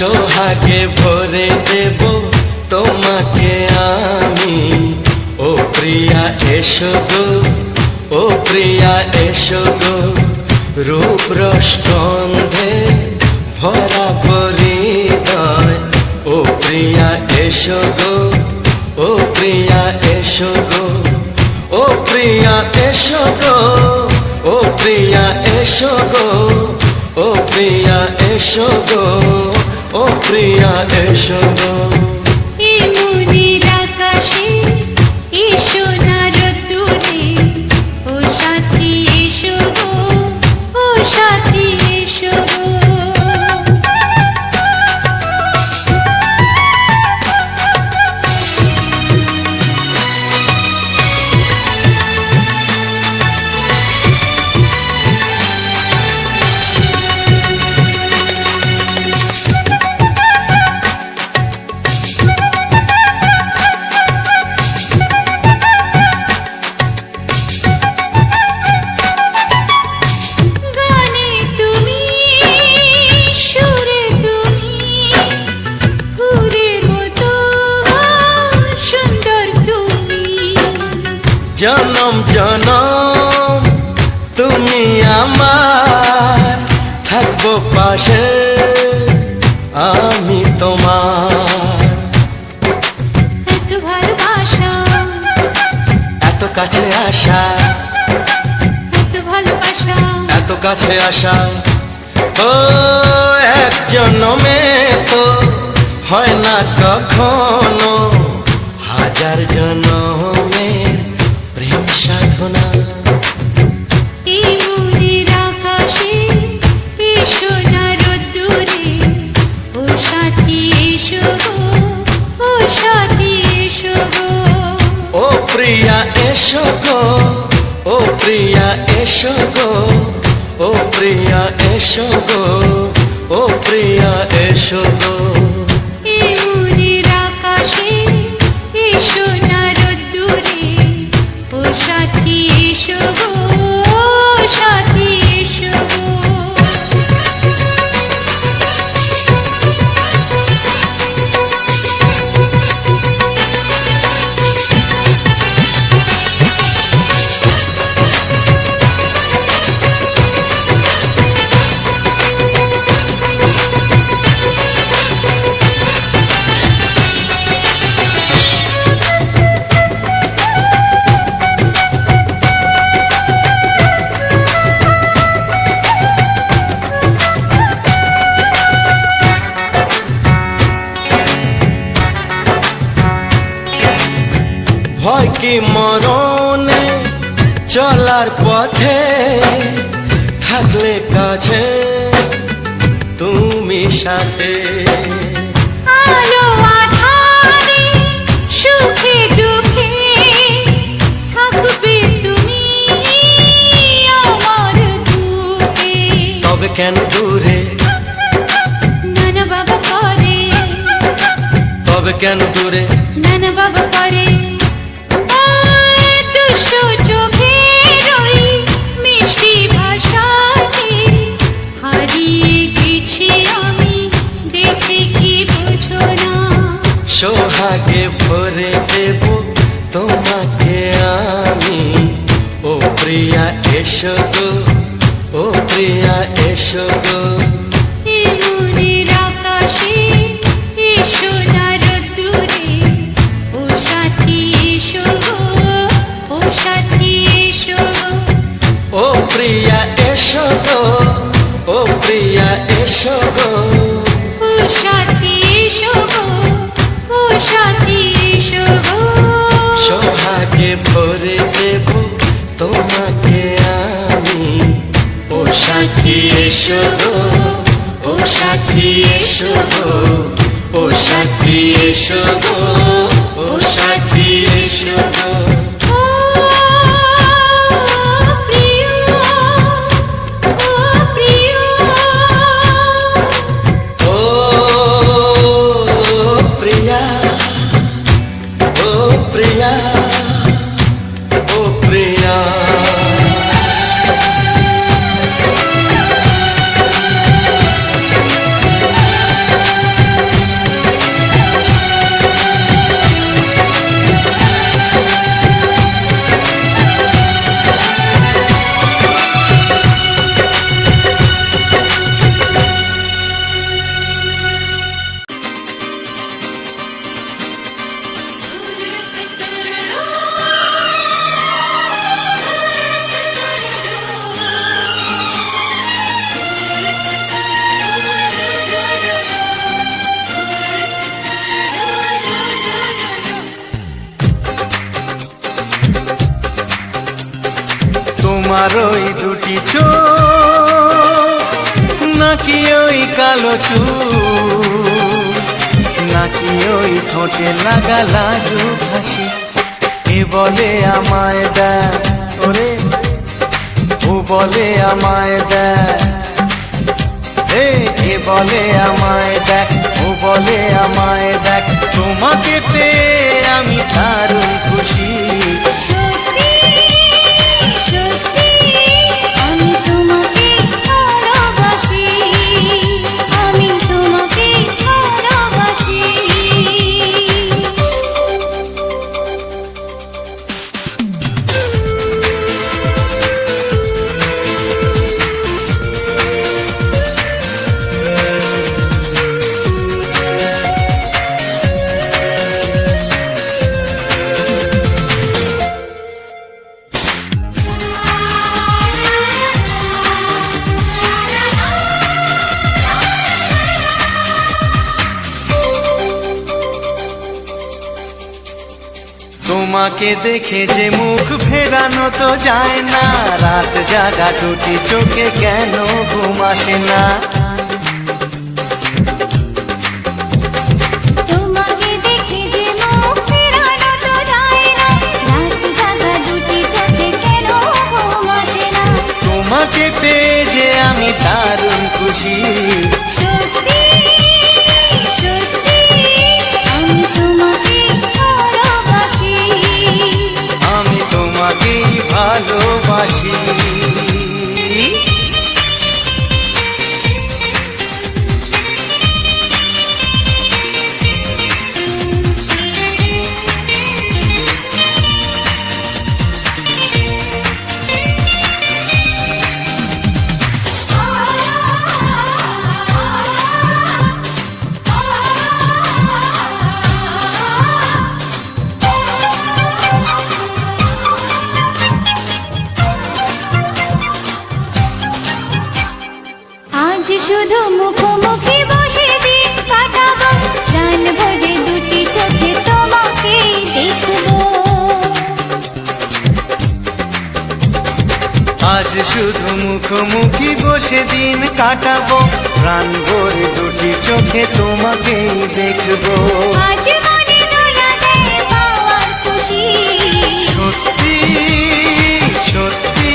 সোহাগে ভরে দেব তোমাকে আমি। ও প্রিয়া এসো গো, ও প্রিয়া এসো গো, রূপ রস গন্ধে ভরা হৃদয়। ও প্রিয়া এসো গো, ও প্রিয়া এসো গো, ও প্রিয়া এসো গো, ও প্রিয়া এসো গো, ও প্রিয়া এসো গো, ও প্রিয়া এসো গো। এই মনের আকাশে এসো না রোদ্দুরে, ও সাথী এসো গো, ও সাথী এসো গো। জনম জনম তুমি আমার, থাকবো পাশে আমি তোমার। এত ভালোবাসা, এত কাছে আসা, এত ভালোবাসা, এত কাছে আসা। ও এক জন্মে তো হয় না কখনো, হাজার জন্মের প্রেম সাধনা। এই মনের আকাশে এসো না রোদ্দুরে, ও সাথী এসো গো, ও সাথী এসো গো। ও প্রিয়া এসো গো, ও প্রিয়া এসো গো, ও প্রিয়া এসো গো, ও প্রিয়া এসো গো। এই মনের আকাশে এসো না রোদ্দুরে, ও সাথী এসো গো, ও সাথী এসো গো। ভয় কি মরণে চলার পথে, থাকলে কাছে তুমি সাথে। আলো আঁধারে সুখে দুঃখে থাকবে তুমি আমার বুকে। তবে কেন দূরে, নানা বাবা করে, তবে কেন দূরে, নানা বাবা করে। দুশো চোখের ওই মিষ্টি ভাষাতে হারিয়ে গেছি আমি, দেখে কি বোঝো না। সোহাগে ভরে দেব তোমাকে আমি। ও প্রিয়া এসো গো, ও প্রিয়া এসো গো। এই মনের আকাশে এসো না রোদ্দুরে, ও সাথী এসো গো, ও সাথী এসো গো। ও প্রিয়া এসো গো, ও প্রিয়া এসো গো, ও সাথী এসো গো, ও সাথী এসো গো। সোহাগে ভরে দেব তোমাকে আমি। ও সাথী এসো গো, ও সাথী এসো গো, ও সাথী এসো গো, ও সাথী এসো গো। ও প্রিয়, ও প্রিয়, ও প্রিয়া, ও প্রিয়া, ও প্রিয়া। তোমার ওই দুটি চোখ নাকি ওই কালো চুল নাকি ওই ঠোঁটে লাগা লাজুক হাসি এ বলে আমায় দেখ ওরে ও বলে আমায় দেখ এ বলে আমায় দেখ ও বলে আমায় দেখ তোমাকে পেয়ে আমি দারুণ খুশি সত্যি সত্যি আমি তোমাকে ভালোবাসি আমি তোমাকে ভালোবাসি তোমাকে দেখে যে মুখ ফেরানো তো যায় না রাত জাগা দুটি চোখে কেন ঘুম আসে না তোমাকে দেখে যে মুখ ফেরানো তো যায় না রাত জাগা দুটি চোখে কেন ঘুম আসে না তোমাকে পেয়ে যে আমি দারুণ খুশি সত্যি সত্যি আমি তোমাকে ভালোবাসি আমি তোমাকেই ভালোবাসি আজ শুধু মুখোমুখি বসে দিন কাটাবো প্রাণ ভরে দুটি চোখে তোমাকে দেখবো আজ শুধু মুখোমুখি বসে দিন কাটাবো প্রাণ ভরে দুটি চোখে তোমাকেই দেখবো আজ মনে দোলা দেয় পাওয়ার খুশি সত্যি সত্যি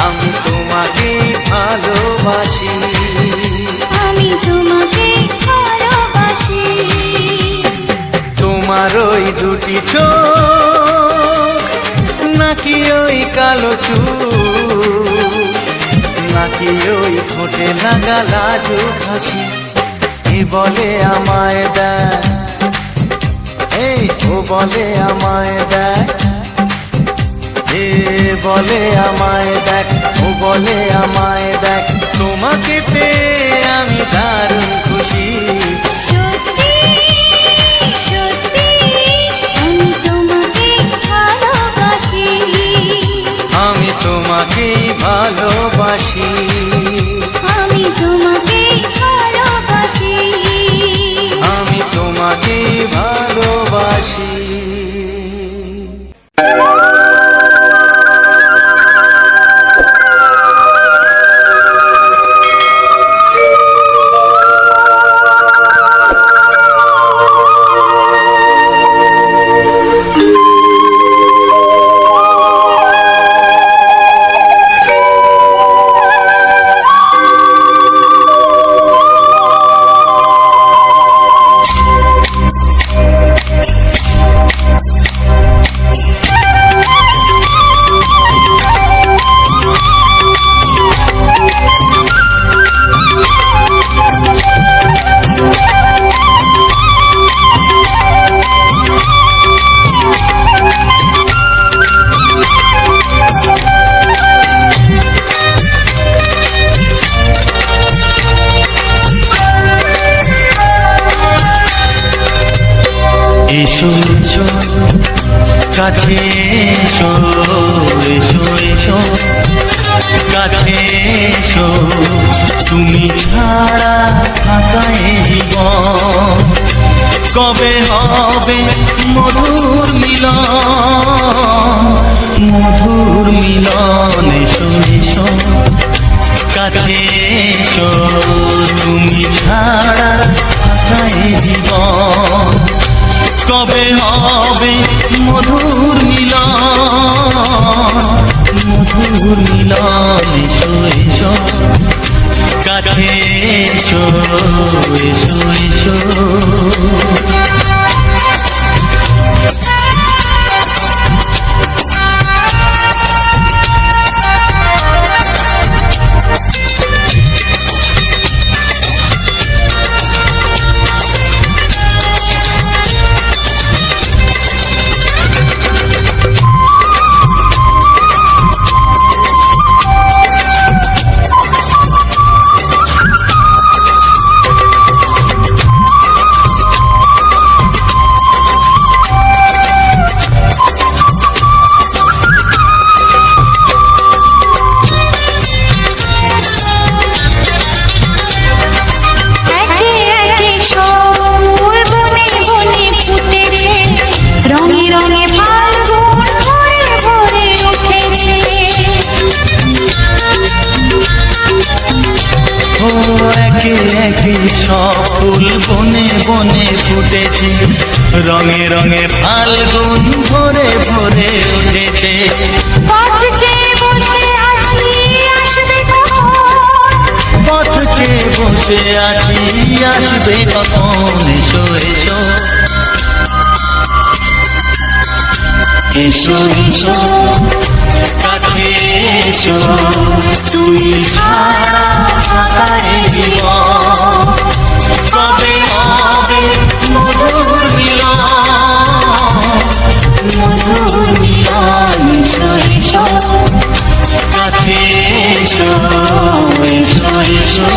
আমি তোমাকেই ভালোবাসি আমি তোমাকে ভালোবাসি তোমার ওই দুটি চোখ নাকি ওই কালো চুল নাকি ওই ঠোঁটে লাগা লাজুক হাসি এ বলে আমায় দেখ এই ও বলে আমায় দেখ এ বলে আমায় দেখ ও বলে আমায় দেখ তোমাকে পেয়ে আমি দারুণ খুশি সত্যি সত্যি আমি তোমাকে ভালোবাসি আমি তোমাকেই ভালোবাসি আমি তোমাকে ভালোবাসি আমি তোমাকেই ভালোবাসি এসো এসো কাছে এসো এসো এসো কাছে এসো তুমি ছাড়া থাকা এই জীবন কবে হবে মধুর মিলন মধুর মিলন এসো এসো কাছে এসো তুমি ছাড়া কাটায় জীবন কবে হবে মধুর মিলন এসো এসো কাছে এসো এসো এসো সব ফুল বনে বনে ফুটেছে রঙে রঙে ফাল্গুন ভরে ভরে উঠেছে পথ চেয়ে বসে আছি আসবে কখন এসো এসো এসো এসো কাছে এসো তুমি ছাড়া কাটায় জীবন কবে হবে মধুর মিলন এসো এসো কাছে এসো এসো এসো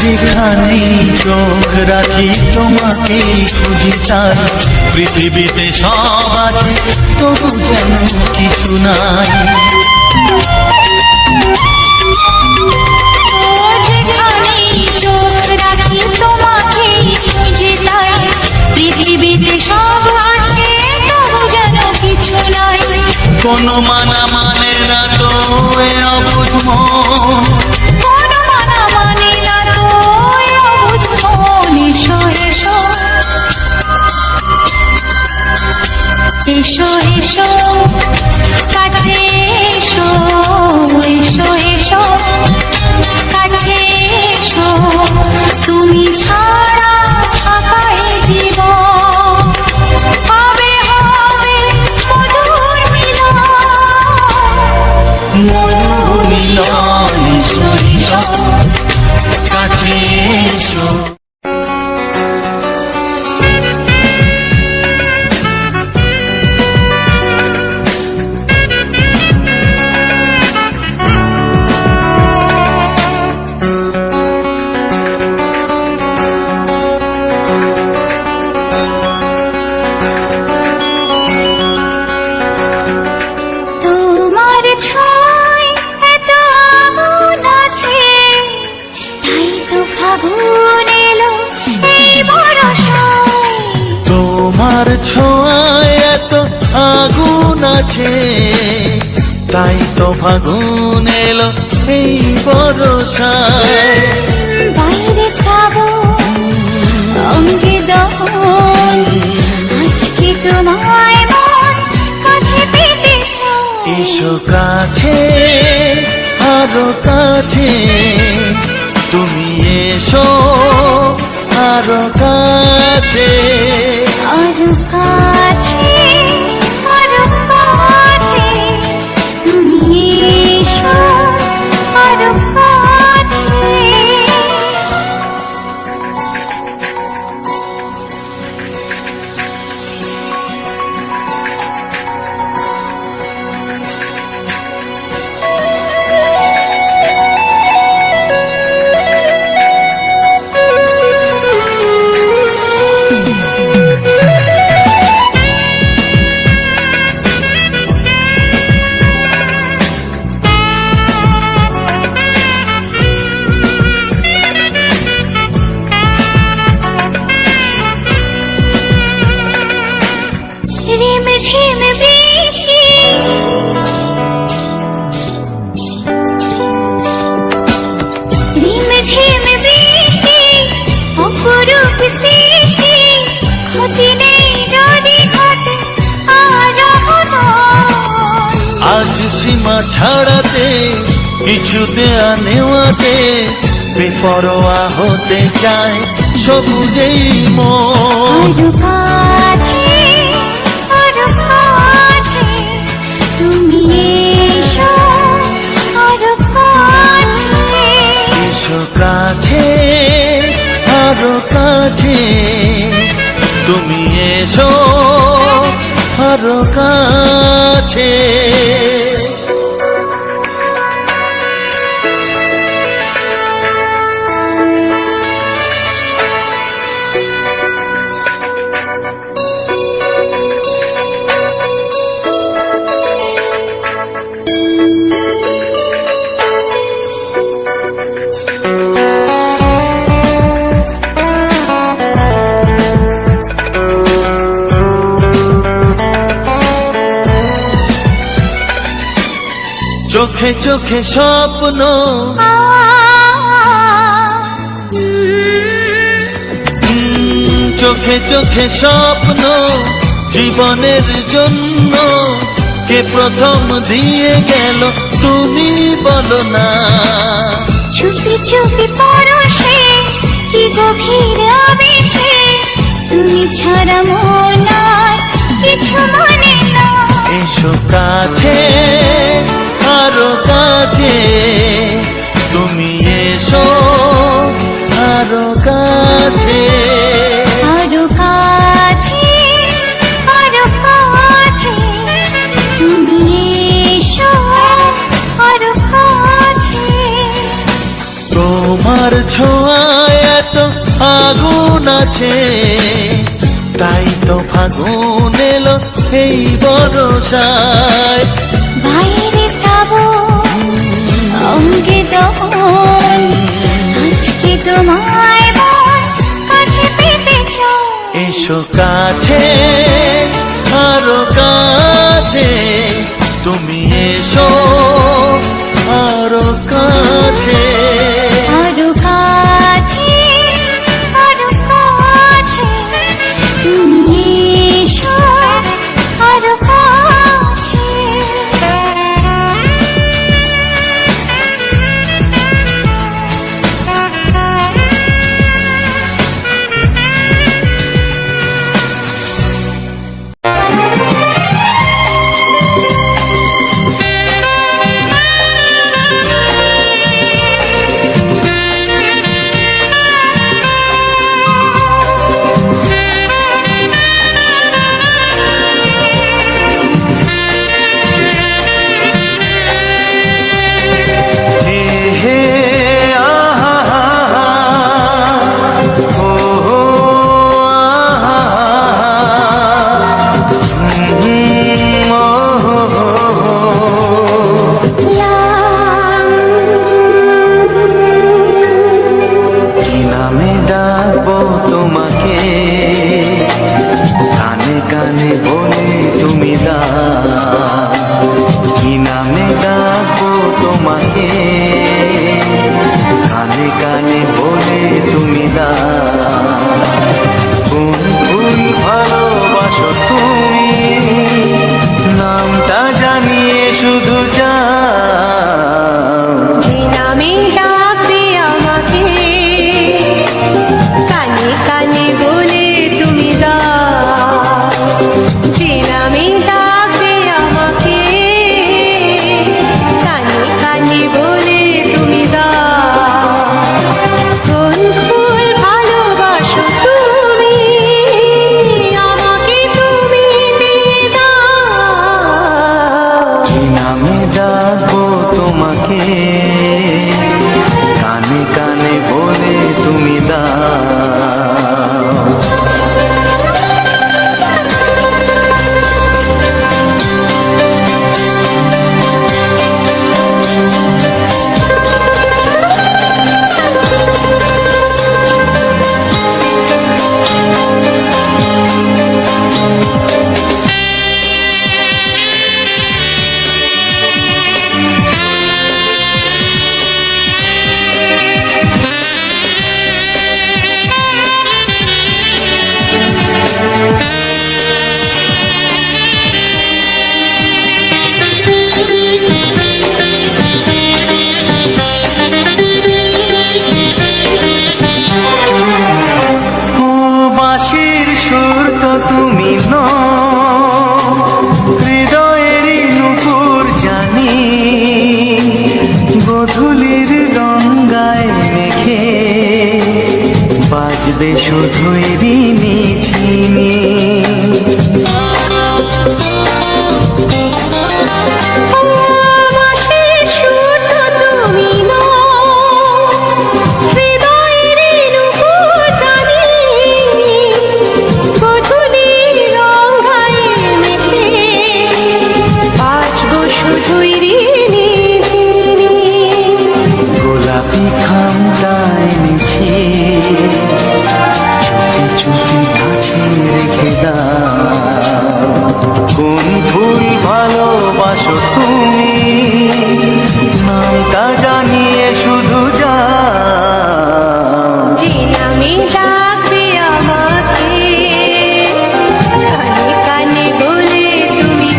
যেখানেই চোখ রাখি তোমাকেই খুঁজি তাই পৃথিবীতে সব আছে তবু যেন কিছু নাই যেখানেই চোখ রাখি তোমাকেই খুঁজি তাই পৃথিবীতে সব আছে তবু যেন কিছু নাই কোনো মানা মানে না তো এ অবুঝ মন এসো এসো কাছে এসো এসো এসো কাছে এসো তুমি ছাড়া থাকায় জীবন হবে হবে মধুর মিলন এসো এসো কাছে এসো তোমার ছোঁয়ায় এত আগুন আছে তাই তো ফাগুন এলো এই বরষায় বাইরে শ্রাবণ অঙ্গে দহন আজকে তোমায় মন কাছে পেতে চায় এসো কাছে আরো কাছে তুমি এসো আরো কাছে আরো কাছে আরো কাছে তুমি এসো ছাড়াতে, কিছু দেয়া নেওয়াতে বেপরোয়া হতে চায় সবুজেই মন। আরো কাছে, আরো কাছে, তুমি এসো, আরো কাছে। এসো কাছে, আরো কাছে, তুমি এসো আরো কাছে। চোখে চোখে স্বপ্ন, চোখে চোখে স্বপ্ন, জীবনের জন্য কে প্রথম দিয়ে গেল তুমি বলো না। চুপি চুপি পরশে, কি গভীর আবেশে, তুমি ছাড়া মন আর কিছু মানে না। এসো কাছে, আরো কাছে, তুমি এসো আরো কাছে। আরো কাছে, আরো কাছে, তুমি এসো, আরো কাছে। তোমার ছোঁয়ায় এত আগুন আছে, তাই তো ফাগুন এলো এই বরসায়। বাইরে শ্রাবণ, অঙ্গে দহন, আজকে তোমায় মন কাছে পেতে চাই। এসো কাছে, আরো কাছে, তুমি এসো আরো কাছে। আরো কাছে, আরো কাছে, তুমি এসো, আরো কাছে। শুধুই ঋণী চিনি। গোলাপি খামটা এনেছি, চুপি চুপি কাছে রেখে দাও। কোন ফুল ভালোবাসো তুমি, নামটা জানিয়ে শুধু যাও। যে নামে ডাকবে আমাকে, কানে কানে বলে তুমি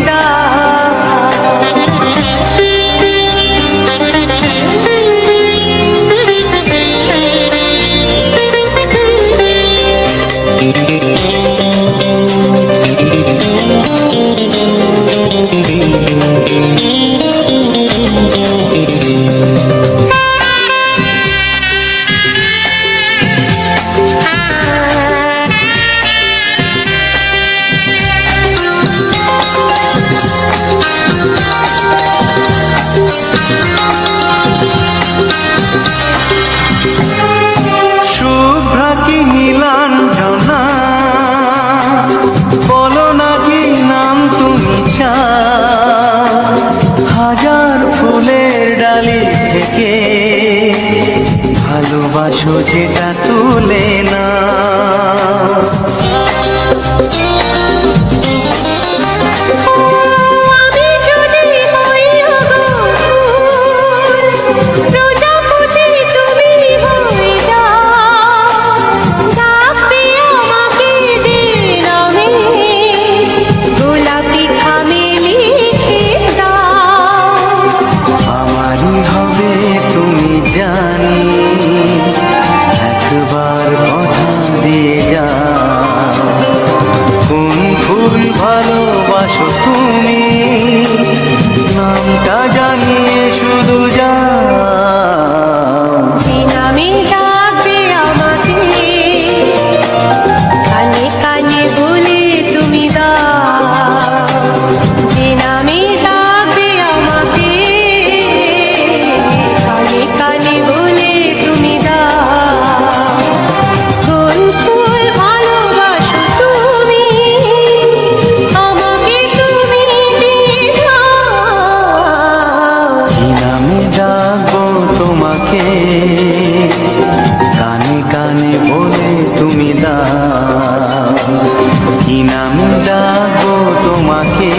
শুভ্রা কি নীলাঞ্জনা, বলো না কি নাম তুমি চাও। হাজার ফুলের ডালি থেকে ভালোবাসো যেটা তুলে না। আমারই হবে তুমি জানি, একবার কথা দিয়ে যাও। কোন ফুল ভালোবাসো তুমি, নামটা জানিয়ে শুধু যাও। যে নামে ডাকবে আমাকে, কানে কানে বলে তুমি দাও। যে নামে ডাকবে আমাকে, কানে কানে বলে তুমি দাও। কোন ফুল ভালোবাসো তুমি, আমাকে তুমি দিয়ে দাও। কি নামে ডাকবো তোমাকে, কানে কানে বলে তুমি দাও। কি নামে ডাকবো তোমাকে,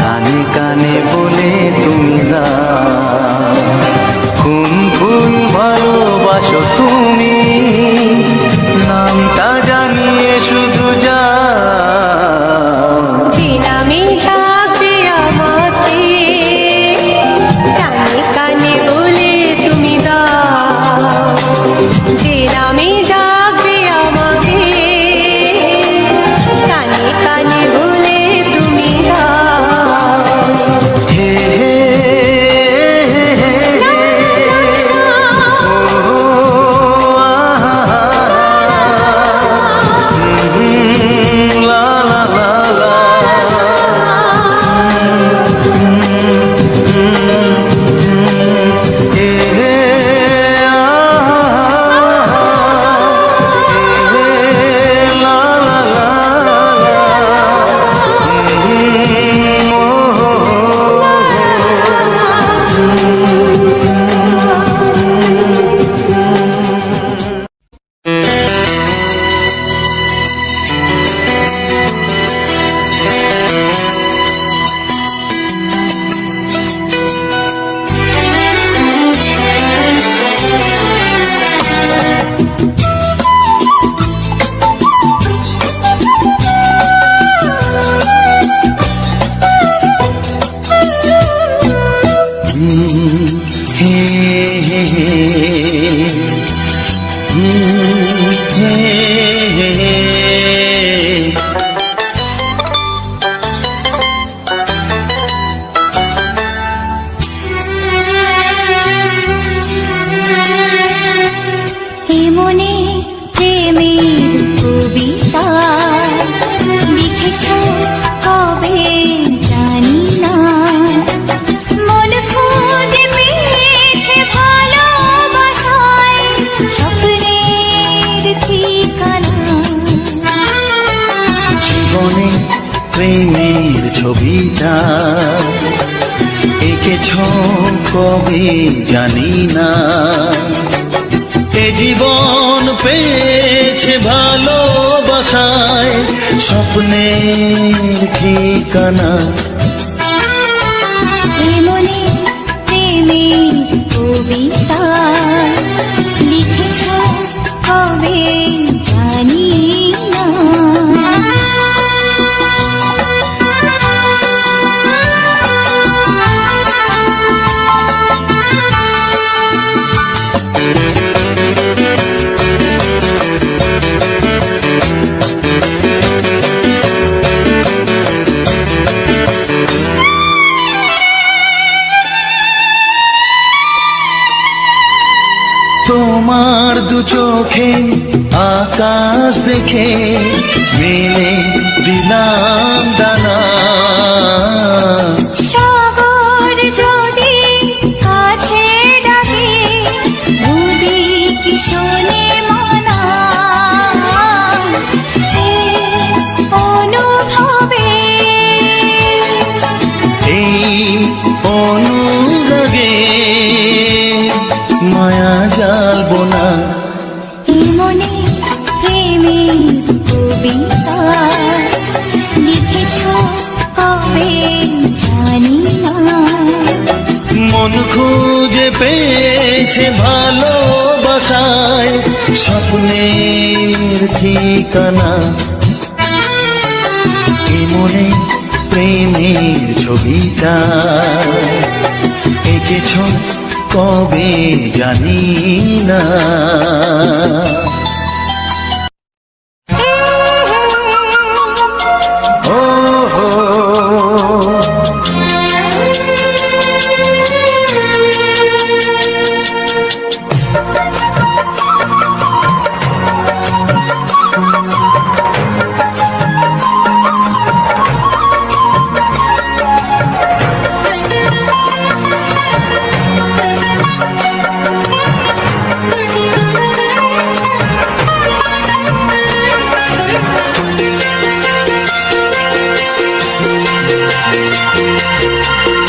কানে কানে বলে তুমি দাও। কোন ফুল ভালোবাসো তুমি, নামটা জানিয়ে শুধু যাও। যে নামে ডাকবে আমাকে, কানে কানে বলে তুমি দাও। যে নামে ডাকবে আমাকে, কানে কানে বলে তুমি দাও। হে হে হে হে ও লা লা লা লা। হে হে লা লা লা এ মনে ঠিকানা। জীবনে প্রেমের ছবিটা এঁকেছ কবে জানি না, এ জীবন পেয়েছে ভালোবাসায় স্বপ্নের ঠিকানা। এমনি প্রেমের কবিতা লিখেছ কবে জানি না। তোমার দু চোখে আকাশ দেখে মেলে দিলাম দানা, সাগর যদি কাছে ডাকে দুদিক শোনে মনা। এই অনুভবে এই অনুরাগে মায়া জালবো না। এমনি প্রেমের কবিতা লিখেছ কবে জানি না। মন খুঁজে পেয়েছে ভালোবাসায় স্বপ্নের ঠিকানা। এ মনে প্রেমের ছবিটা এঁকেছ কবে জানি না। ও হো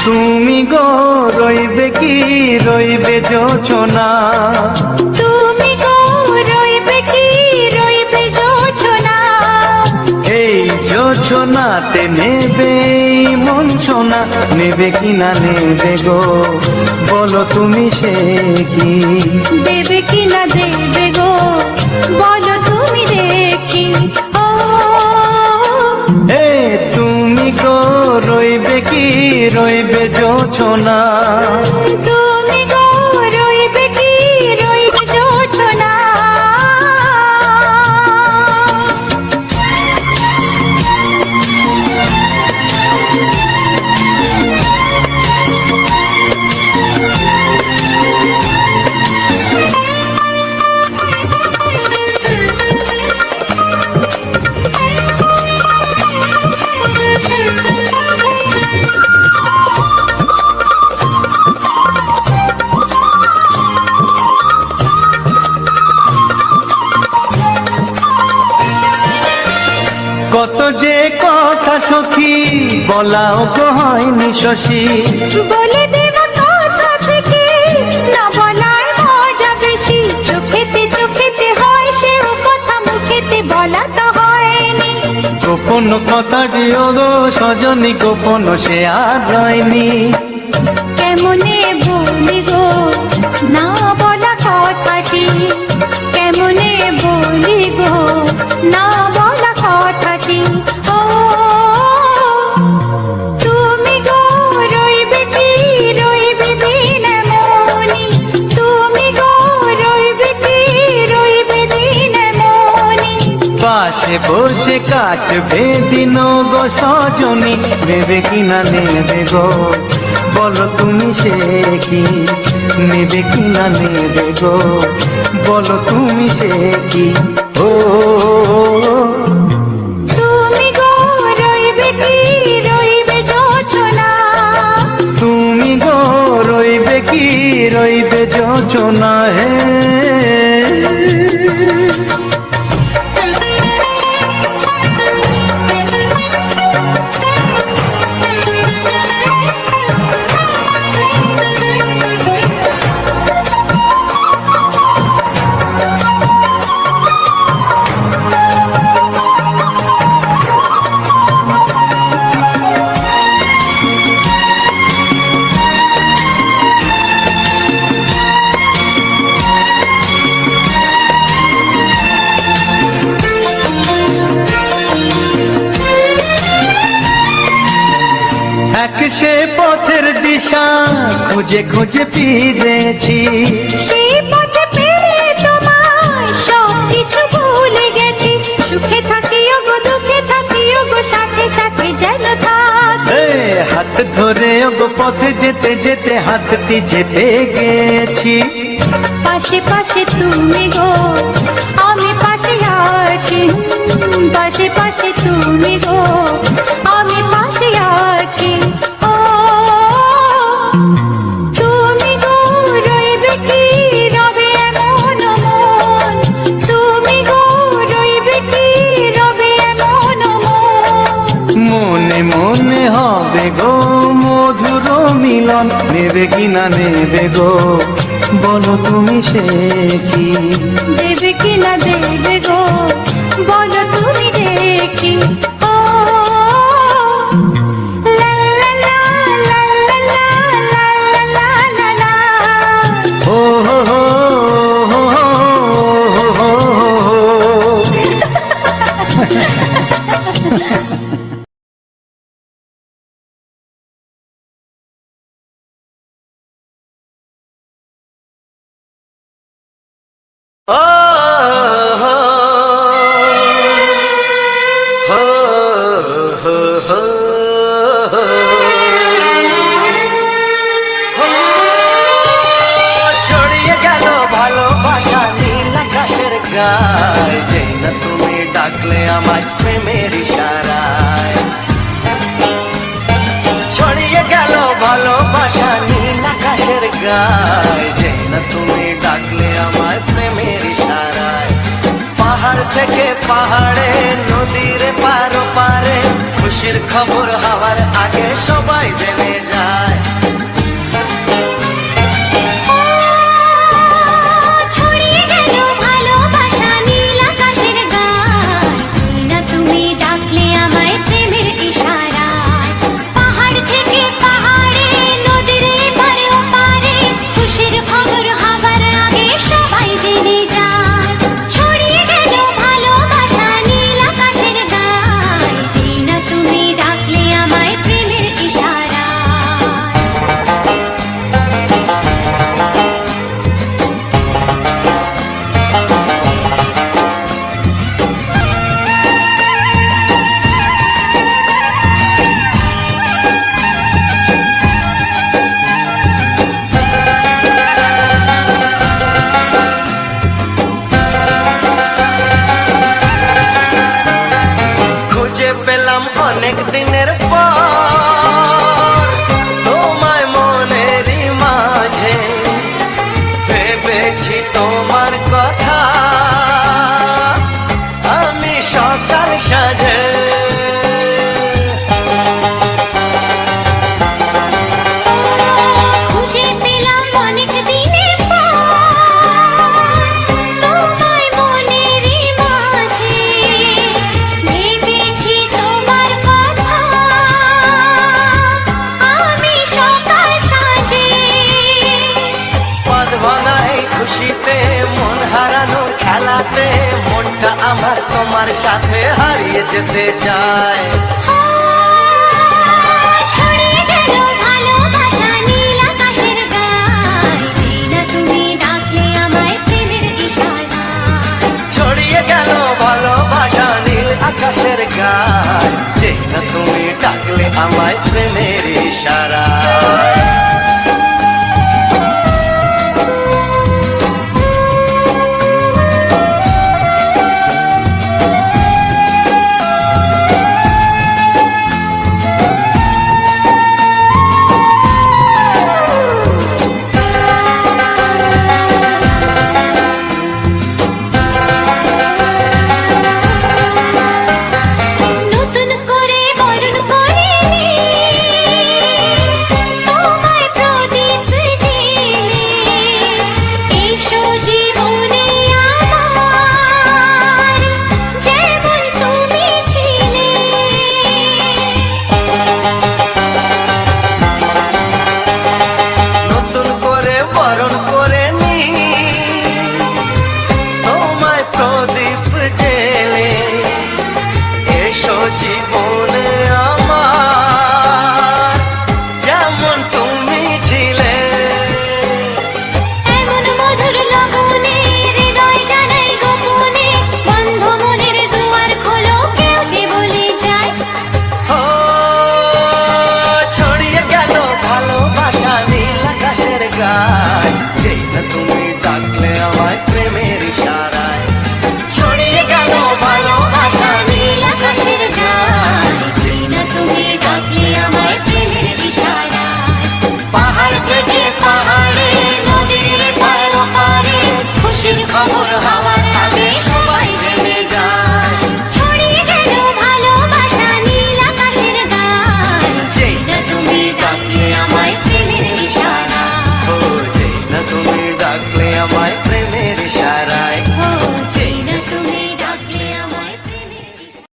তুমি গো রইবে কি রইবে যোছনা, তুমি গো রইবে কি রইবে যোছনা। এই যোছনাতে নেবে এই মন সোনা, নেবে কি না নেবে গো বলো তুমি সে কি। দেবে কি না দেবে গো বলো তুমি দেখি। ও এ তুমি গো রইবে কি রইবে যোছনা, তুমি গো রইবে কি রইবে যোছনা। কত যে কথা সখী বলাও তো হয়নি শশী। বলে দেব কথা থেকে না বলার মজা বেশি। চোখেতে চোখেতে হয় সেও কথা মুখেতে বলা তো হয়নি। গোপন কথাটি গো সজনী গোপন সে আর হয়নি। কেমনে বলি গো না বলা কথাটি, কেমনে বলি গো না বলা কথাটি। ও তুমি গো রইবে কি রইবে দিন মনি, তুমি গো রইবে কি রইবে দিন মনি। পাশে বসে কাটবে দিন গো সজনী, নেবে কি না নেবে গো বলো তুমি সে কি। নেবে কি না নেবে গো বলো তুমি সে কি। ও তুমি গো রইবে কি রইবে যোছনা, তুমি গো রইবে কি রইবে যোছনা হে। সে পথের দিশা খুঁজে খুঁজে ফিরেছি, সেই পথে পেরে তোমায় সব কিছু ভুলে গেছি। সুখে থাকিও গো দুঃখে থাকিও গো সাথে সাথে যেন থাক। হাত ধরে ওগো পথে যেতে যেতে হাতটি চেপে গেছি। পাশে পাশে তুমি গো আমি পাশে আছি, পাশে পাশে তুমি গো আমি পাশে আছি। ও তুমি গো রইবে কি রবে এমন মন, তুমি গো রইবে কি রবে এমন মন। মনে মনে হবে গো মধুর মিলন, নেবে কিনা নেবে গো বলো তুমি সে কি। দেবে কি না দেবে গো বলো তুমি দেখি। ও লা লা লা লা লা লা লা লা লা। ও হো হো হো হো হো হো। ও হো হো হো হো। ছড়িয়ে গেল ভালোবাসা নীল আকাশের গায়, যেই না তুমি ডাকলে আমায় প্রেমের ইশারায়। ছড়িয়ে গেল ভালোবাসা নীল আকাশের গায়, যেই না তুমি ডাকলে আমায় প্রেমের ইশারায়। পাহাড় থেকে পাহাড়ে নদীর পারো পারে খুশির খবর হওয়ার আগে সবাই জেনে যায়। ছড়িয়ে গেল ভালোবাসা নীল আকাশের গায়, না তুমি ডাকলে আমায় প্রেমের ইশারায়। পাহাড় থেকে পাহাড়ে নদীর এপারে ওপারে খুশির খবর হবার আগে সবাই জেনে যায়। ছড়িয়ে গেল ভালোবাসা নীল আকাশের গায়, না তুমি ডাকলে আমায় প্রেমের ইশারায়। খুঁজে পেলাম অনেক দিনের পর তোমায় মনেরই মাঝে, ভেবেছি তোমার কথা আমি সকাল সাজে। খুঁজে পেলাম অনেক দিনের পর তোমায় মনেরই মাঝে, ভেবেছি তোমার কথা আমি সকাল সাজে। বাঁধবানা এই খুশিতে মন হারানো খেলাতে মনটা আমার তোমার সাথে হারিয়ে যেতে চায়। ছড়িয়ে গেল ভালোবাসা নীল আকাশের গায়, না তুমি ডাকলে আমায় প্রেমের ইশারায়। ছড়িয়ে গেল ভালোবাসা নীল আকাশের গায়, যে না তুমি ডাকলে আমায় প্রেমের ইশারায়। নতুন করে বরণ করে না তুমি ডাকলে আমায় প্রেমের ইশারায়। ছড়িয়ে গেল ভালোবাসা নীল আকাশের গায়, যেই না তুমি ডাকলে আমায় প্রেমের ইশারায়। পাহাড় থেকে পাহাড়ে, নদীর পার পারে, খুশির খবর হওয়ার আগে সবাই জেনে যায়। ছড়িয়ে গেল ভালোবাসা নীল আকাশের গায়, যেই না তুমি ডাকলে আমায় প্রেমের ইশারায়। ও যেই না তুমি ডাকলে আমায় প্রেমের ইশারায়। ও যেই না তুমি ডাকলে আমায় প্রেমের ইশারায়।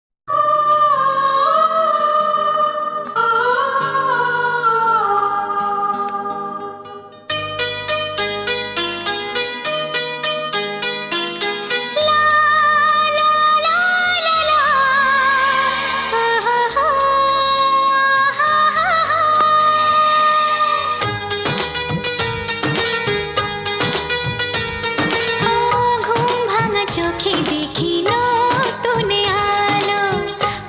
ঘুম ভাঙা চোখে দেখি নতুন আলো,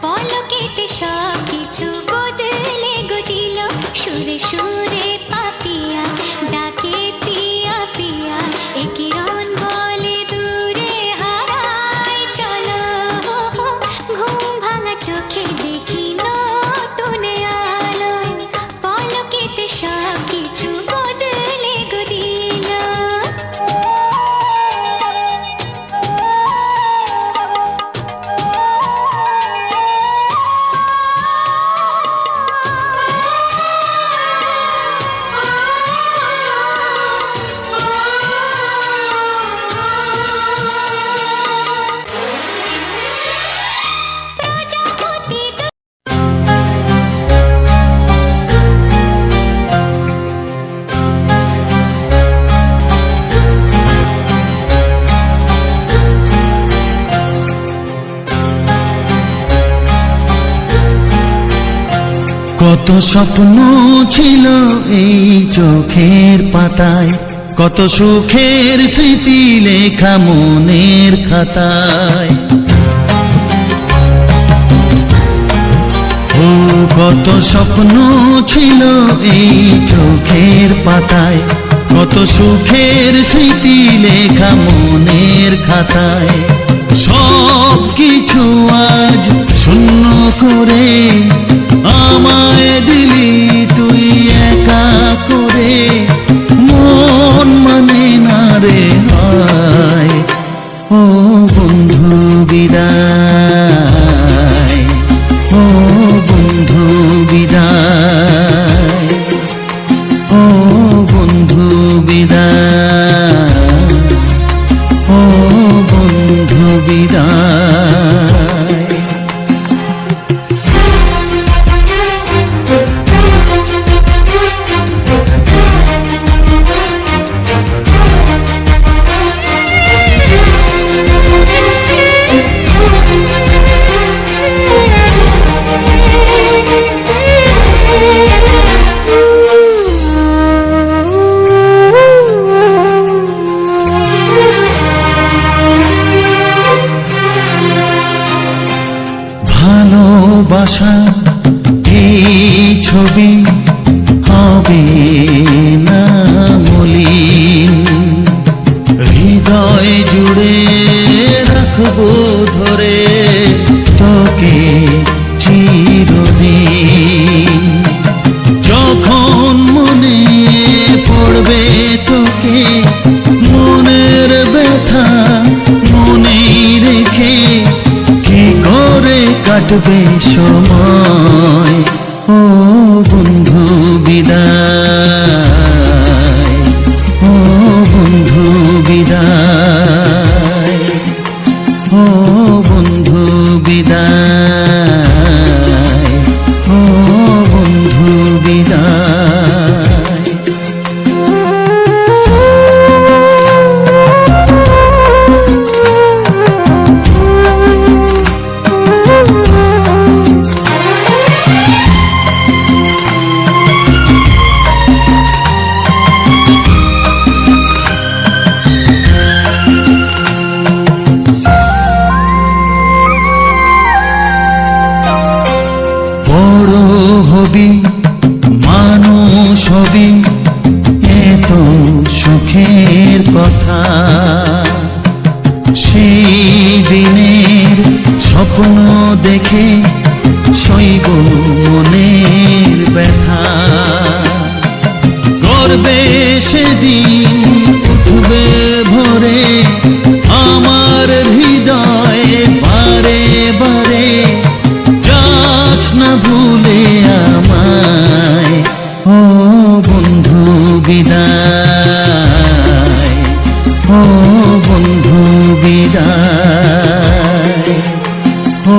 পলকেতে সব কিছু বদলে গদিল। সুরে সুরে পাপিয়া ডাকে পিয়া পিয়া, এ কিরণ বলে দূরে হারায় চলো। ঘুম ভাঙা চোখে দেখি নতুন আলো, পলকেতে সব কিছু বদলে গদিল। প্রজাপতি কত স্বপ্ন ছিল এই চোখের পাতায়, কত সুখের স্মৃতি লেখা মনের খাতায়। ও কত স্বপ্ন ছিল এই চোখের পাতায়, কত সুখের স্মৃতি লেখা মনের খাতায়। সব কিছু আজ শূন্য করে আমায় দিলি তুই একা করে, মন মানে না রে হায়। ও বন্ধু বিদায়, ও বন্ধু বিদায়, ও বন্ধু বিদায়, ও বন্ধু বিদায়। ভালোবাসা এই ছবি হবে না মলিন, হৃদয় জুড়ে রাখবো ধরে তোকে চিরদিন। যখন মনে পড়বে তোকে, মনের ব্যথা মনেই রেখে কি করে কাটবে সময়। ও বন্ধু বিদায়, ও বন্ধু বিদায়, ও বন্ধু বিদায়, ও বন্ধু বিদায়। স্বপ্ন দেখে সইব মনের ব্যথা, গর্বে সেদিন উঠবে ভরে আমার হৃদয়ে বারে বারে, যাস না ভুলে আমায় ও বন্ধু বিদায়, ও বন্ধু বিদায়, ও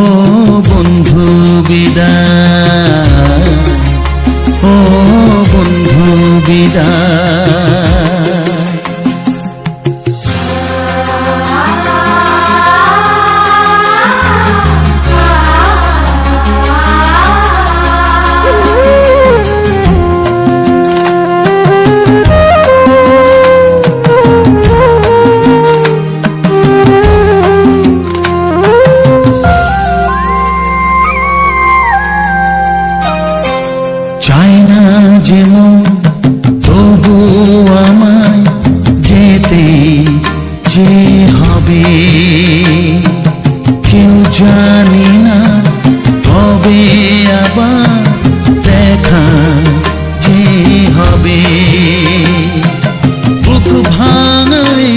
বন্ধু বিদায়, ও বন্ধু বিদায়। চায় না যেমন তবু আমায় যেতে যে হবে, কেউ জানি না কবে আবার দেখা যে হবে। বুক ভাঙাই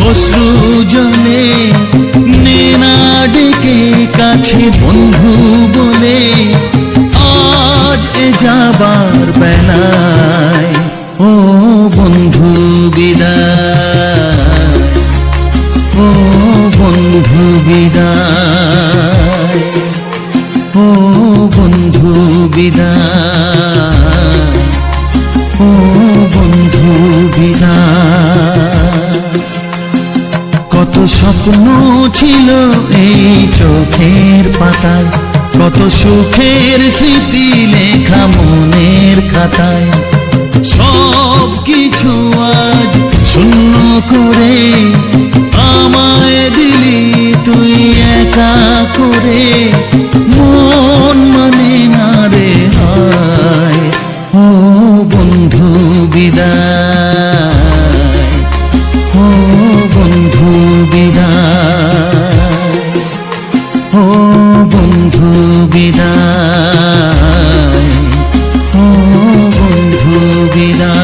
অশ্রু জলে নেনা ডেকে কাছে বন্ধু বলে, আজ এ যাবার বেলায় ও বন্ধু বিদায়, ও বন্ধু বিদায়, ও বন্ধু বিদায়, ও বন্ধু বিদায়। কত স্বপ্ন ছিল এই চোখের পাতায়, কত সুখের স্মৃতি লেখা মনের খাতায়, সব কিছু আজ শূন্য করে আমায় দিলি তুই একা করে, মন মানে না রে হায় ও বন্ধু বিদায়, ও বন্ধু বিদায়, ও বন্ধু বিদায়, ও বন্ধু বিদায়।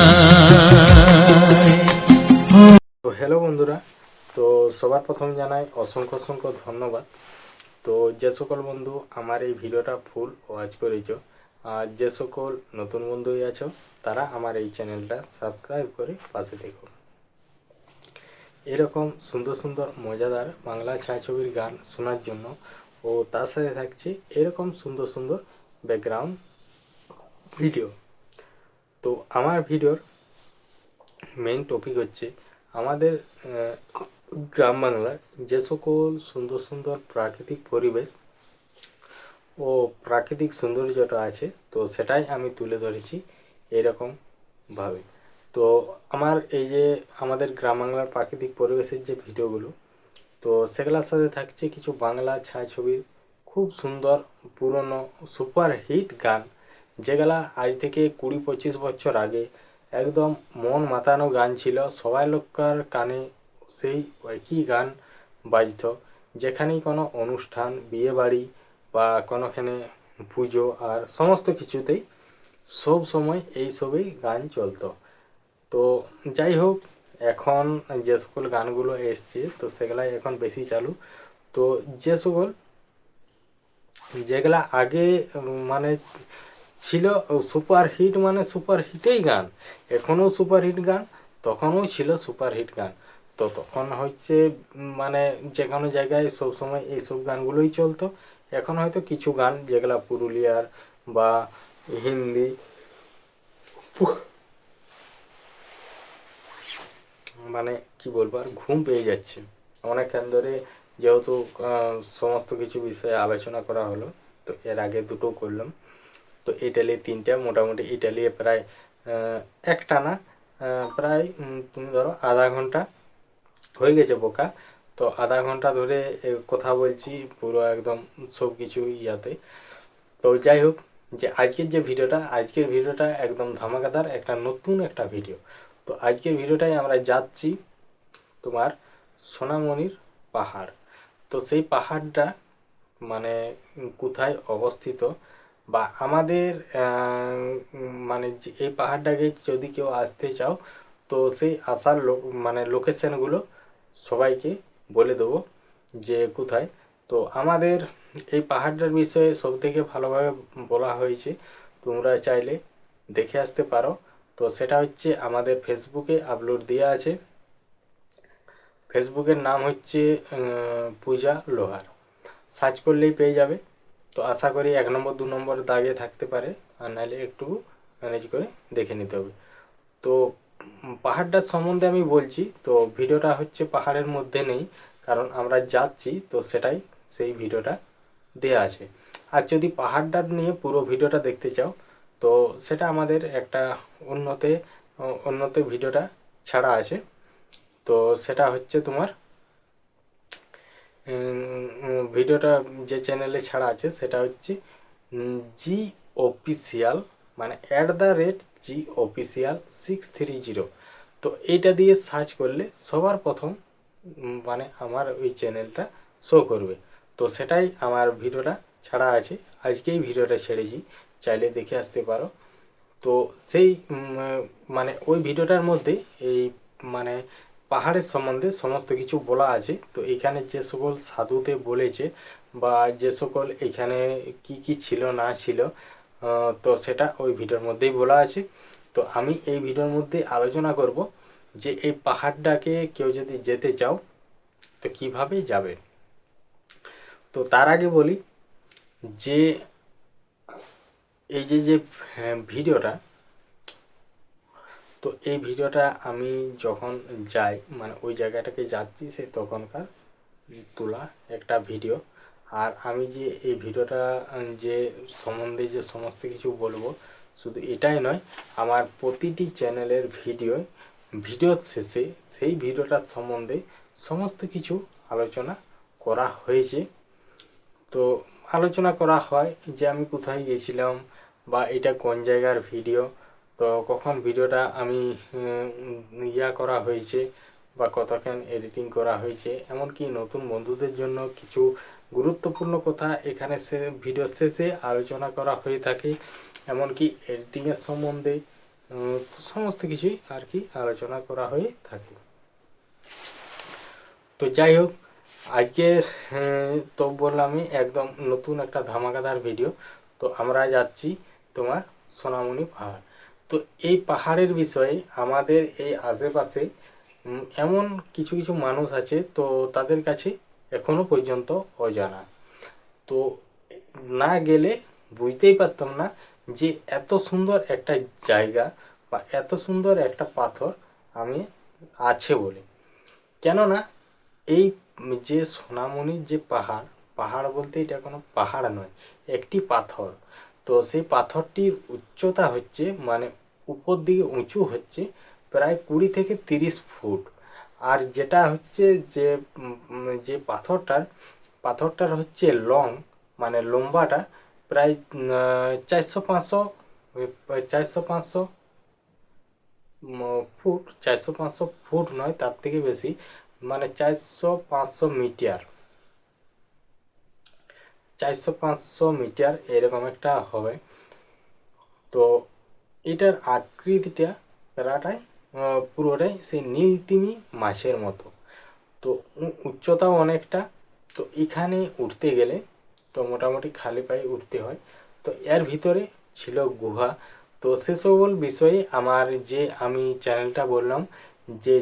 তো হ্যালো বন্ধুরা, তো সবার প্রথম জানাই অসংখ্য অসংখ্য ধন্যবাদ। তো যে সকল বন্ধু আমার এই ভিডিওটা ফুল ওয়াচ করেছো, আর যে সকল নতুন বন্ধুই আছো তারা আমার এই চ্যানেলটা সাবস্ক্রাইব করে পাশে থেকো। এরকম সুন্দর সুন্দর মজাদার বাংলা ছায়াছবির গান শোনার জন্য ও তার সাথে থাকছে এরকম সুন্দর সুন্দর ব্যাকগ্রাউন্ড ভিডিও। তো আমার ভিডিওর মেইন টপিক হচ্ছে আমাদের গ্রাম বাংলার যে সকল সুন্দর সুন্দর প্রাকৃতিক পরিবেশ ও প্রাকৃতিক সৌন্দর্যটা আছে, তো সেটাই আমি তুলে ধরেছি এরকমভাবে। তো আমার এই যে আমাদের গ্রাম বাংলার প্রাকৃতিক পরিবেশের যে ভিডিওগুলো, তো সেগুলোর সাথে থাকছে কিছু বাংলা ছায়াছবির খুব সুন্দর পুরনো সুপার হিট গান, যেগুলা আজ থেকে 20-25 বছর আগে একদম মন মাতানো গান ছিল। সবাই লোককার কানে সেই একই গান বাজত, যেখানেই কোনো অনুষ্ঠান, বিয়ে বাড়ি বা কোনোখানে পুজো আর সমস্ত কিছুতেই সব সময় এইসবই গান চলতো। তো যাই হোক, এখন যে সকল গানগুলো এসছে তো সেগুলাই এখন বেশি চালু। তো যে সকল যেগুলা আগে মানে ছিল সুপার হিট, মানে সুপার হিটেই গান, এখনও সুপার হিট গান, তখনও ছিল সুপার হিট গান। তো তখন হচ্ছে মানে যে কোনো জায়গায় সবসময় এইসব গানগুলোই চলতো। এখন হয়তো কিছু গান যেগুলা পুরুলিয়ার বা হিন্দি মানে কি বলবো, আর ঘুম পেয়ে যাচ্ছে অনেকক্ষণ ধরে, যেহেতু সমস্ত কিছু বিষয়ে আলোচনা করা হলো। তো এর আগে দুটো করলাম, তো ইটালি 3টা, মোটামুটি ইটালি প্রায় একটানা প্রায় তুমি ধরো আধা ঘন্টা হয়ে গেছে বোকা। তো আধা ঘন্টা ধরে কথা বলছি পুরো একদম সব কিছু ইয়াতে। তো যাই হোক, যে আজকের ভিডিওটা একদম ধামাকাদার একটা নতুন একটা ভিডিও। তো আজকের ভিডিওটাই আমরা যাচ্ছি তোমার সোনামণির পাহাড়। তো সেই পাহাড়টা মানে কোথায় অবস্থিত, বা আমাদের মানে এই পাহাড়টাকে যদি কেউ আসতে চাও তো সেই আসার মানে লোকেশানগুলো সবাইকে বলে দেবো যে কোথায়। তো আমাদের এই পাহাড়টার বিষয়ে সবথেকে ভালোভাবে বলা হয়েছে, তোমরা চাইলে দেখে আসতে পারো। তো সেটা হচ্ছে আমাদের ফেসবুকে আপলোড দেওয়া আছে। ফেসবুকের নাম হচ্ছে পূজা লোহার, সার্চ করলেই পেয়ে যাবে। তো আশা করি 1 নম্বর 2 নম্বর দাগে থাকতে পারে, আর নাহলে একটু ম্যানেজ করে দেখে নিতে হবে। তো পাহাড়টার সম্বন্ধে আমি বলছি, তো ভিডিওটা হচ্ছে পাহাড়ের মধ্যে নেই, কারণ আমরা যাচ্ছি তো সেটাই সেই ভিডিওটা দেয়া আছে। আর যদি পাহাড়টা নিয়ে পুরো ভিডিওটা দেখতে চাও তো সেটা আমাদের একটা অন্যতে ভিডিওটা ছাড়া আছে। তো সেটা হচ্ছে তোমার ভিডিওটা যে চ্যানেলে ছাড়া আছে সেটা হচ্ছে জি অফিসিয়াল, মানে @G অফিসিয়াল 630। তো এইটা দিয়ে সার্চ করলে সবার প্রথম মানে আমার ওই চ্যানেলটা শো করবে। তো সেটাই আমার ভিডিওটা ছাড়া আছে, আজকেই ভিডিওটা ছেড়েছি, চাইলে দেখে আসতে পারো। তো সেই মানে ওই ভিডিওটার মধ্যে এই মানে পাহাড়ের সম্বন্ধে সমস্ত কিছু বলা আছে। তো এখানে যে সকল সাধুতে বলেছে বা যে সকল এখানে কি কি ছিল না ছিল, তো সেটা ওই ভিডিওর মধ্যেই বলা আছে। তো আমি এই ভিডিওর মধ্যে আলোচনা করব যে এই পাহাড়টাকে কেউ যদি যেতে চাও তো কিভাবে যাবে। তো তার আগে বলি যে এই যে ভিডিওটা, তো এই ভিডিওটা আমি যখন যাই মানে ওই জায়গাটাকে যাচ্ছি সে তখনকার তোলা একটা ভিডিও। আর আমি যে এই ভিডিওটা যে সম্বন্ধে যে সমস্ত কিছু বলবো, শুধু এটাই নয়, আমার প্রতিটি চ্যানেলের ভিডিওর শেষে সেই ভিডিওটার সম্বন্ধে সমস্ত কিছু আলোচনা করা হয়েছে। তো আলোচনা করা হয় যে আমি কোথায় গেছিলাম বা এটা কোন জায়গার ভিডিও, তো কখন ভিডিওটা আমি করা হয়েছে বা কতক্ষণ এডিটিং করা হয়েছে, এমনকি নতুন বন্ধুদের জন্য কিছু গুরুত্বপূর্ণ কথা এখানে ভিডিও শেষে আলোচনা করা হয়ে থাকে, এমনকি এডিটিংয়ের সম্বন্ধে সমস্ত কিছুই আর কি আলোচনা করা হয়ে থাকে। তো যাই হোক, আজকের তো বললামই একদম নতুন একটা ধামাকাদার ভিডিও। তো আমরা যাচ্ছি তোমার সোনামণি পাহাড়। তো এই পাহাড়ের বিষয়ে আমাদের এই আশেপাশে এমন কিছু কিছু মানুষ আছে তো তাদের কাছে এখনো পর্যন্ত অজানা। তো না গেলে বুঝতেই পারতাম না যে এত সুন্দর একটা জায়গা বা এত সুন্দর একটা পাথর আমি আছে বলে। কেননা এই যে সোনামণির যে পাহাড়, পাহাড় বলতে এটা কোনো পাহাড় নয়, একটি পাথর। তো সেই পাথরটির উচ্চতা হচ্ছে মানে উপর দিকে উঁচু হচ্ছে প্রায় 20 থেকে 30 ফুট। আর যেটা হচ্ছে যে পাথরটার হচ্ছে মানে লম্বাটা প্রায় 400-500 ফুট, 400-500 ফুট নয়, তার থেকে বেশি, মানে 400-500 মিটার, 400-500 মিটার এরকম একটা হবে। তো এটার আকৃতিটা প্রায়টাই পুরোটাই সেই নীলতিমি মাছের মতো। তো উচ্চতাও অনেকটা। তো এখানে উঠতে গেলে তো মোটামুটি খালি পায়ে উঠতে হয়। তো এর ভিতরে ছিল গুহা। তো সে সকল বিষয়ে আমি চ্যানেলটা বললাম যে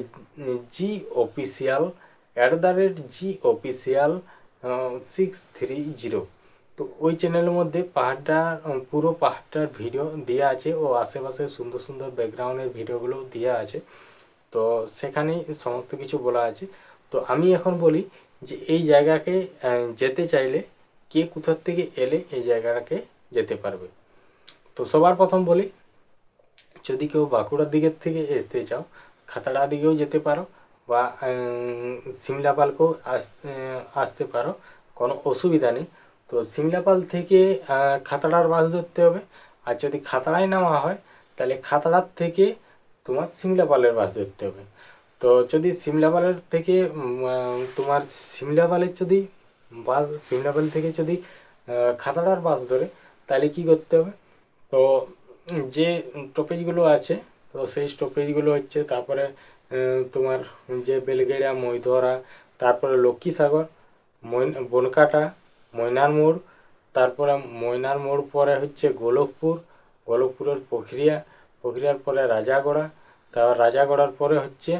জি অফিসিয়াল @G অফিসিয়াল 630। তো ওই চ্যানেলের মধ্যে পুরো পাহাড়টার ভিডিও দেওয়া আছে ও আশেপাশে সুন্দর সুন্দর ব্যাকগ্রাউন্ডের ভিডিওগুলো দেওয়া আছে। তো সেখানেই সমস্ত কিছু বলা আছে। তো আমি এখন বলি যে এই জায়গাকে যেতে চাইলে কে কোথার থেকে এলে এই জায়গাটাকে যেতে পারবে। তো সবার প্রথম বলি, যদি কেউ বাঁকুড়ার দিকের থেকে আসতে চাও খাতড়া দিকেও যেতে পারো বা সিমলাপালকেও আসতে পারো, কোনো অসুবিধা নেই। তো সিমলাপাল থেকে খাতড়ার বাস ধরতে হবে। আর যদি খাতড়ায় নামা হয় তাহলে খাতড়ার থেকে তোমার সিমলাপালের বাস ধরতে হবে। তো যদি সিমলাপালের থেকে তোমার সিমলাপালের যদি বাস সিমলাপাল থেকে যদি খাতড়ার বাস ধরে তাহলে কি করতে হবে, তো যে স্টপেজগুলো আছে তো সেই স্টপেজগুলো হচ্ছে তারপরে তোমার যে বেলগেড়িয়া, মৈধরা, তারপরে লক্ষ্মীসাগর, বনকাটা, ময়নার মোড়, তারপরে ময়নার মোড় পরে হচ্ছে গোলকপুর, গোলকপুরের পোখরিয়া, পোখরিয়ার পরে রাজাগড়া, তারপর রাজাগড়ার পরে হচ্ছে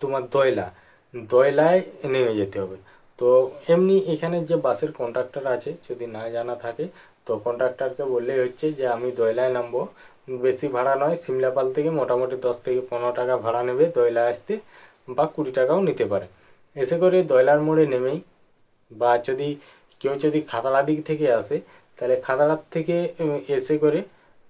তোমার দয়লা, দয়লায় নেমে যেতে হবে। তো এমনি এখানে যে বাসের কন্ডাক্টর আছে যদি না জানা থাকে তো কন্ডাক্টরকে বললেই হচ্ছে যে আমি দয়লায় নামবো, বেশি ভাড়া নয়, সিমলাপাল থেকে মোটামুটি 10 থেকে 15 টাকা ভাড়া নেবে দয়লায় আসতে, বা 20 টাকাও নিতে পারে। এসে করে দয়লার মোড়ে নেমেই, বা যদি কেউ যদি খাতড়া দিক থেকে আসে তাহলে খাতড়ার থেকে এসে করে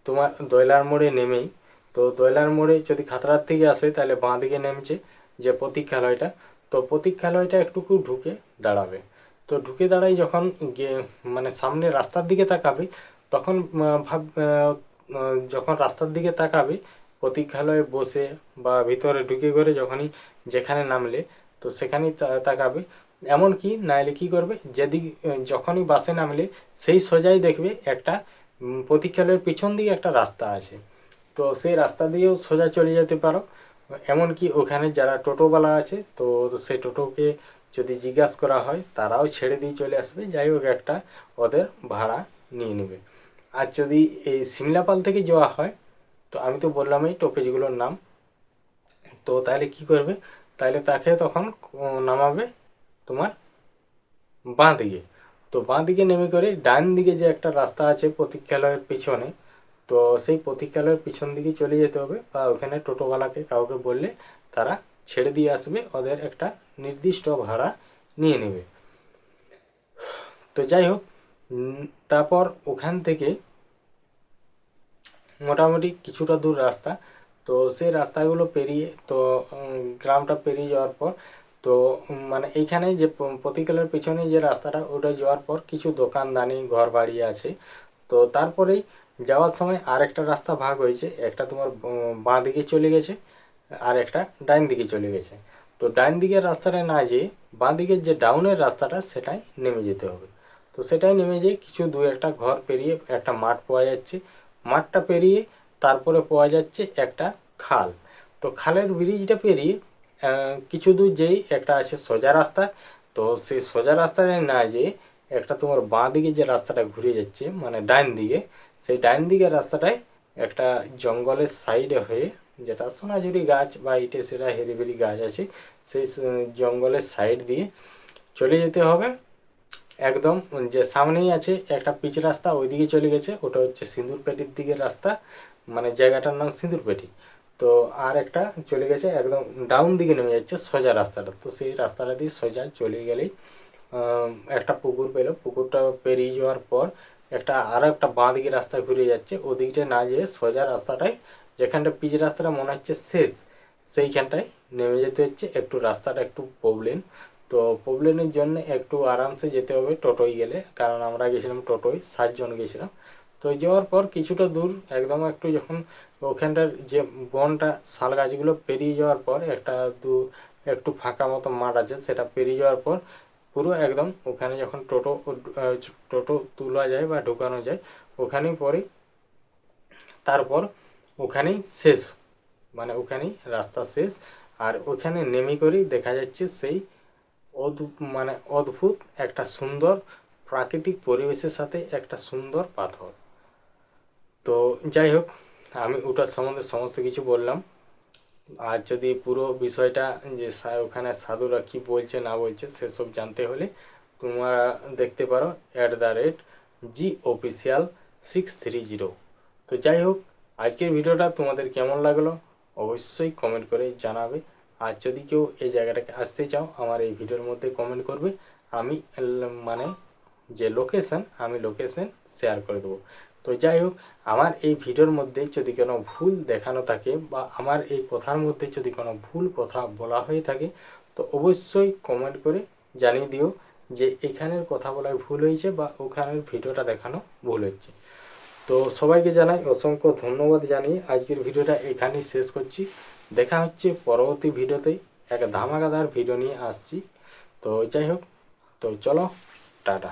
তোমার দয়লার মোড়ে নেমেই, তো দয়লার মোড়ে যদি খাতড়ার থেকে আসে তাহলে বাঁ দিকে নেমছে যে প্রতীক্ষালয়টা, তো প্রতীক্ষালয়টা একটুকু ঢুকে দাঁড়াবে। তো ঢুকে দাঁড়াই যখন মানে সামনে রাস্তার দিকে তাকাবে তখন যখন রাস্তার দিকে তাকাবে প্রতীক্ষালয়ে বসে বা ভিতরে ঢুকে করে যখনই যেখানে নামলে তো সেখানেই তাকাবে। এমনকি নাইলে কি করবে, যেদিক যখনই বাসে নামলে সেই সোজাই দেখবে একটা প্রতীক্ষালয়ের পিছন দিকে একটা রাস্তা আছে, তো সেই রাস্তা দিয়েও সোজা চলে যেতে পারো। এমনকি ওখানে যারা টোটোওয়ালা আছে তো সেই টোটোকে যদি জিজ্ঞাসা করা হয় তারাও ছেড়ে দিয়ে চলে আসবে, যাই হোক একটা ওদের ভাড়া নিয়ে নেবে। আর যদি এই সিমলাপাল থেকে যাওয়া হয় তো আমি তো বললামই টোপেজগুলোর নাম, তো তাহলে কি করবে, তাহলে তাকে তখন নামাবে তোমার বাঁ দিকে। তো বাঁ দিকে নেমে করে ডান দিকে যে একটা রাস্তা আছে প্রতীক্ষালয়ের পিছনে, তো সেই প্রতীক্ষালয়ের পিছন দিকে চলে যেতে হবে, বা ওখানে টোটোওয়ালাকে কাউকে বললে তারা ছেড়ে দিয়ে আসবে, ওদের একটা নির্দিষ্ট ভাড়া নিয়ে নেবে। তো যাই হোক, তারপর ওখান থেকে মোটামুটি কিছুটা দূর রাস্তা, তো সেই রাস্তাগুলো পেরিয়ে তো গ্রামটা পেরিয়ে যাওয়ার পর তো মানে এইখানে যে প্রতীক্ষালয়ের পিছনে যে রাস্তাটা ওটা যাওয়ার পর কিছু দোকানদানি ঘর বাড়ি আছে, তো তারপরেই যাওয়ার সময় আর একটা রাস্তা ভাগ হয়েছে, একটা তোমার বাঁ দিকে চলে গেছে আর একটা ডাইন দিকে চলে গেছে। তো ডাইন দিকের রাস্তাটায় না যেয়ে বাঁ দিকের যে ডাউনের রাস্তাটা সেটাই নেমে যেতে হবে। তো সেটাই নেমে যেয়ে কিছু দু একটা ঘর পেরিয়ে একটা মাঠ পাওয়া যাচ্ছে, মাঠটা পেরিয়ে তারপরে পাওয়া যাচ্ছে একটা খাল। তো খালের ব্রিজটা পেরিয়ে কিছু দূর যেই একটা আছে সোজা রাস্তা, তো সেই সোজা রাস্তাটায় না যেয়ে একটা তোমার বাঁ দিকে যে রাস্তাটা ঘুরে যাচ্ছে মানে ডাইন দিকে, সেই ডাইন দিকের রাস্তাটায় একটা জঙ্গলের সাইডে হয়ে, যেটা সোনাঝুরি গাছ বা ইটে সেটা হেরিবেরি গাছ আছে, সেই জঙ্গলের সাইড দিয়ে চলে যেতে হবে। একদম যে সামনেই আছে একটা পিচ রাস্তা ওইদিকে চলে গেছে, ওটা হচ্ছে সিঁদুরপেটির দিকের রাস্তা, মানে জায়গাটার নাম সিঁদুরপেটি। তো আর একটা চলে গেছে একদম ডাউন দিকে নেমে যাচ্ছে সোজা রাস্তাটা, তো সেই রাস্তাটা দিয়ে সোজা চলে গেলেই একটা পুকুর পেলো, পুকুরটা পেরিয়ে যাওয়ার পর একটা আরও একটা বাঁ দিকে রাস্তা ঘুরে যাচ্ছে, ওদিকটা না যেয়ে সোজা রাস্তাটায় যেখানটা পিচ রাস্তাটা মনে হচ্ছে শেষ, সেইখানটায় নেমে যেতে হচ্ছে। একটু রাস্তাটা একটু প্রবলেম, তো প্রবলেমের জন্য একটু আরামসে যেতে হবে টোটোয় গেলে, কারণ আমরা গেছিলাম টোটোয় 7 জন গেছিলাম। তো যাওয়ার পর কিছুটা দূর একদম একটু যখন ওখানটার যে বনটা শাল গাছগুলো পেরিয়ে যাওয়ার পর একটু ফাঁকা মতো মাঠ আছে, সেটা পেরিয়ে যাওয়ার পর পুরো একদম ওখানে যখন টোটো তোলা যায় বা ঢোকানো যায় ওখানেই পরে, তারপর ওখানেই শেষ, মানে ওখানেই রাস্তা শেষ। আর ওখানে নেমে করেই দেখা যাচ্ছে সেই মানে অদ্ভুত একটা সুন্দর প্রাকৃতিক পরিবেশের সাথে একটা সুন্দর পাথর। তো যাই হোক, আমি ওটার সম্বন্ধে সমস্ত কিছু বললাম। আর যদি পুরো বিষয়টা যে ওখানে সাধুরা কী বলছে না বলছে সেসব জানতে হলে তোমরা দেখতে পারো @GOfficial630। তো যাই হোক, আজকের ভিডিওটা তোমাদের কেমন লাগলো অবশ্যই কমেন্ট করে জানাবে। আর যদি কেউ এই জায়গাটাকে আসতে চাও আমার এই ভিডিওর মধ্যে কমেন্ট করবে, আমি মানে যে লোকেশন আমি লোকেশন শেয়ার করে দেবো। তো যাই হোক, আমার এই ভিডিওর মধ্যে যদি কোনো ভুল দেখানো থাকে বা আমার এই কথার মধ্যে যদি কোনো ভুল কথা বলা হয়ে থাকে তো অবশ্যই কমেন্ট করে জানিয়ে দিও যে এখানের কথা বলায় ভুল হয়েছে বা ওখানের ভিডিওটা দেখানো ভুল হচ্ছে। তো সবাইকে জানাই অসংখ্য ধন্যবাদ জানিয়ে আজকের ভিডিওটা এখানেই শেষ করছি। দেখা হচ্ছে পরবর্তী ভিডিওতে এক ধামাকাদার ভিডিও নিয়ে আসছি। তো যাই হোক, তো চলো টাটা।